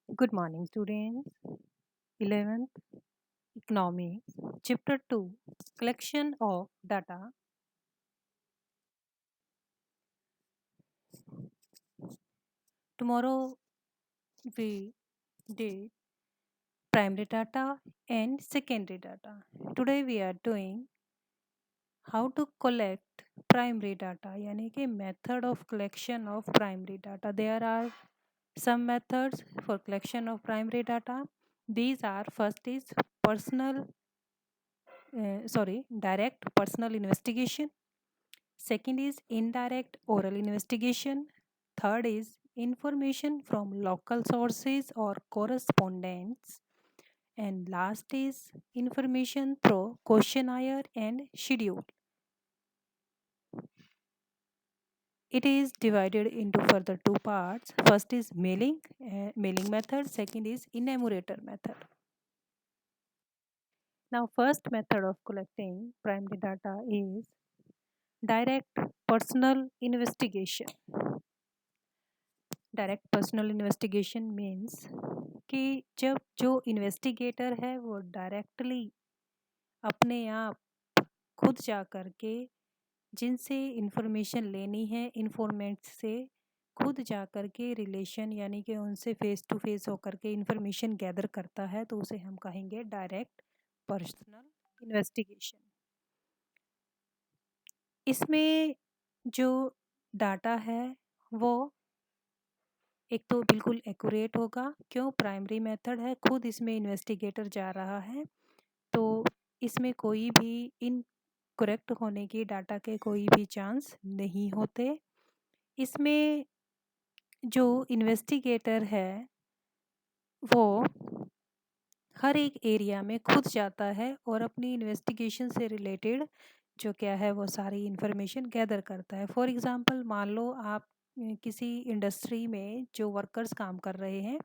Good morning, students. 11th Economics, Chapter 2 Collection of Data. Tomorrow we did primary data and secondary data. Today we are doing how to collect primary data, यानी कि method of collection of primary data. There are some methods for collection of primary data. These are first is direct personal investigation. Second is indirect oral investigation. Third is information from local sources or correspondents. And last is information through questionnaire and schedule. It is divided into further two parts. First is mailing method. Second is enumerator method. Now, first method of collecting primary data is direct personal investigation. Direct personal investigation means कि जब जो investigator है वो directly अपने आप खुद जा कर के जिनसे इंफॉर्मेशन लेनी है इंफॉर्मेंट से खुद जा कर के रिलेशन यानी कि उनसे फेस टू फेस होकर के इंफॉर्मेशन गैदर करता है तो उसे हम कहेंगे डायरेक्ट पर्सनल इन्वेस्टिगेशन। इसमें जो डाटा है वो एक तो बिल्कुल एक्यूरेट होगा, क्यों? प्राइमरी मेथड है, खुद इसमें इन्वेस्टिगेटर जा रहा है तो इसमें कोई भी इनकरेक्ट होने की डाटा के कोई भी चांस नहीं होते। इसमें जो इन्वेस्टिगेटर है वो हर एक एरिया में खुद जाता है और अपनी इन्वेस्टिगेशन से रिलेटेड जो क्या है वो सारी इन्फॉर्मेशन गैदर करता है। फॉर एग्ज़ाम्पल मान लो आप किसी इंडस्ट्री में जो वर्कर्स काम कर रहे हैं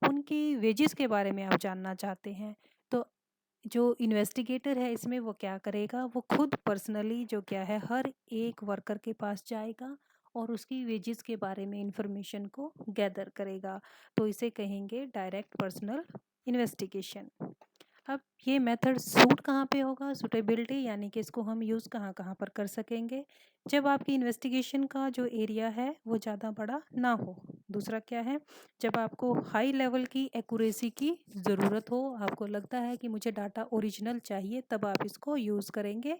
उनकी वेजेस के बारे में आप जानना चाहते हैं तो जो इन्वेस्टिगेटर है इसमें वो क्या करेगा, वो खुद पर्सनली जो क्या है हर एक वर्कर के पास जाएगा और उसकी वेजेस के बारे में इंफॉर्मेशन को गैदर करेगा। तो इसे कहेंगे डायरेक्ट पर्सनल इन्वेस्टिगेशन। अब ये मेथड सूट कहाँ पे होगा, सूटेबिलिटी यानी कि इसको हम यूज़ कहाँ कहाँ पर कर सकेंगे, जब आपकी इन्वेस्टिगेशन का जो एरिया है वो ज़्यादा बड़ा ना हो। दूसरा क्या है, जब आपको हाई लेवल की एक्यूरेसी की ज़रूरत हो, आपको लगता है कि मुझे डाटा ओरिजिनल चाहिए, तब आप इसको यूज़ करेंगे।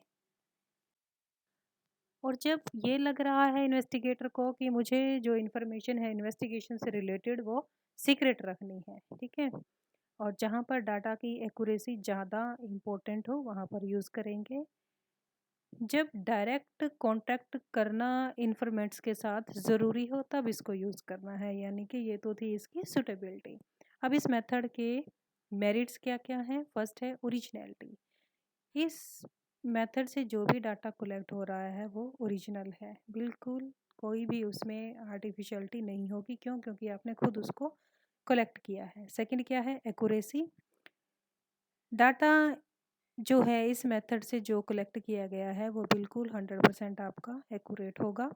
और जब ये लग रहा है इन्वेस्टिगेटर को कि मुझे जो इन्फॉर्मेशन है इन्वेस्टिगेशन से रिलेटेड वो सीक्रेट रखनी है, ठीक है, और जहाँ पर डाटा की एक्यूरेसी ज़्यादा इम्पोर्टेंट हो वहाँ पर यूज़ करेंगे। जब डायरेक्ट कांटेक्ट करना इन्फॉर्मेंट्स के साथ ज़रूरी हो तब इसको यूज़ करना है, यानी कि ये तो थी इसकी सुटेबिलिटी। अब इस मेथड के मेरिट्स क्या क्या हैं? फर्स्ट है ओरिजिनलिटी। इस मेथड से जो भी डाटा कलेक्ट हो रहा है वो ओरिजिनल है, बिल्कुल कोई भी उसमें आर्टिफिशियलिटी नहीं होगी। क्यों? क्योंकि आपने खुद उसको कलेक्ट किया है। सेकंड क्या है? एक्यूरेसी। डाटा जो है इस मेथड से जो कलेक्ट किया गया है वो बिल्कुल 100% आपका एक्यूरेट होगा।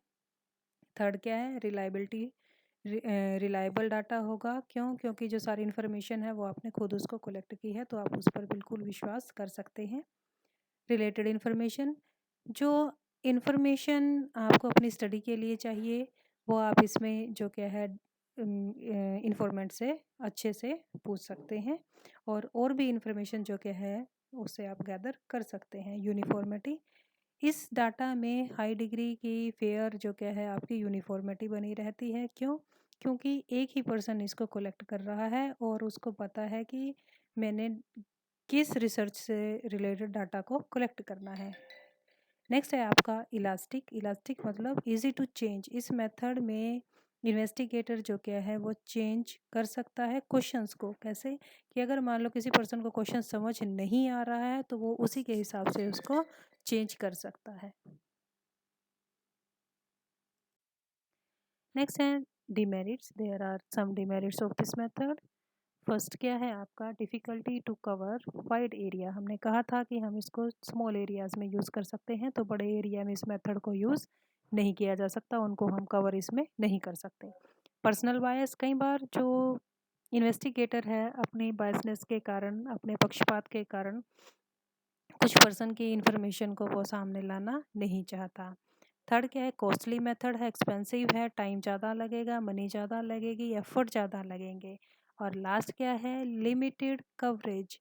थर्ड क्या है? रिलायबिलिटी। रिलायबल डाटा होगा। क्यों? क्योंकि जो सारी इन्फॉर्मेशन है वो आपने खुद उसको कलेक्ट की है तो आप उस पर बिल्कुल विश्वास कर सकते हैं। रिलेटेड इन्फॉर्मेशन, जो इन्फॉर्मेशन आपको अपनी स्टडी के लिए चाहिए वो आप इसमें जो क्या है इन्फॉर्मेंट से अच्छे से पूछ सकते हैं और भी इन्फॉर्मेशन जो क्या है उससे आप गैदर कर सकते हैं। यूनिफॉर्मिटी, इस डाटा में हाई डिग्री की फेयर जो क्या है आपकी यूनिफॉर्मिटी बनी रहती है। क्यों? क्योंकि एक ही पर्सन इसको कलेक्ट कर रहा है और उसको पता है कि मैंने किस रिसर्च से रिलेटेड डाटा को कलेक्ट करना है। नेक्स्ट है आपका इलास्टिक। इलास्टिक मतलब इजी टू चेंज। इस मेथड में इन्वेस्टिगेटर जो क्या है वो चेंज कर सकता है क्वेश्चंस को। कैसे? कि अगर मान लो किसी पर्सन को क्वेश्चन समझ नहीं आ रहा है तो वो उसी के हिसाब से उसको चेंज कर सकता है। नेक्स्ट है demerits. There are some demerits of this method. First क्या है आपका? Difficulty to cover wide area. हमने कहा था कि हम इसको स्मॉल एरियाज़ में यूज़ कर सकते हैं तो बड़े एरिया में इस मेथड को यूज़ नहीं किया जा सकता, उनको हम कवर इसमें नहीं कर सकते। पर्सनल बायस, कई बार जो इन्वेस्टिगेटर है अपनी बायसनेस के कारण, अपने पक्षपात के कारण कुछ पर्सन की इन्फॉर्मेशन को वो सामने लाना नहीं चाहता। थर्ड क्या है, कॉस्टली मेथड है, एक्सपेंसिव है, टाइम ज़्यादा लगेगा, मनी ज़्यादा लगेगी, एफर्ट ज़्यादा लगेंगे। और लास्ट क्या है, लिमिटेड कवरेज।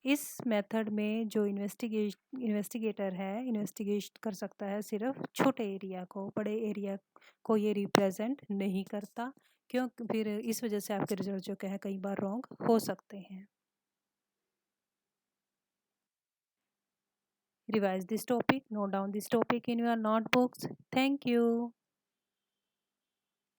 इस मेथड में जो इन्वेस्टिगेटर है इन्वेस्टिगेट कर सकता है सिर्फ छोटे एरिया को, बड़े एरिया को ये रिप्रेजेंट नहीं करता। क्यों? फिर इस वजह से आपके रिजल्ट जो क्या है कई बार रॉन्ग हो सकते हैं। Revise this topic, note down this topic in your notebooks. Thank you.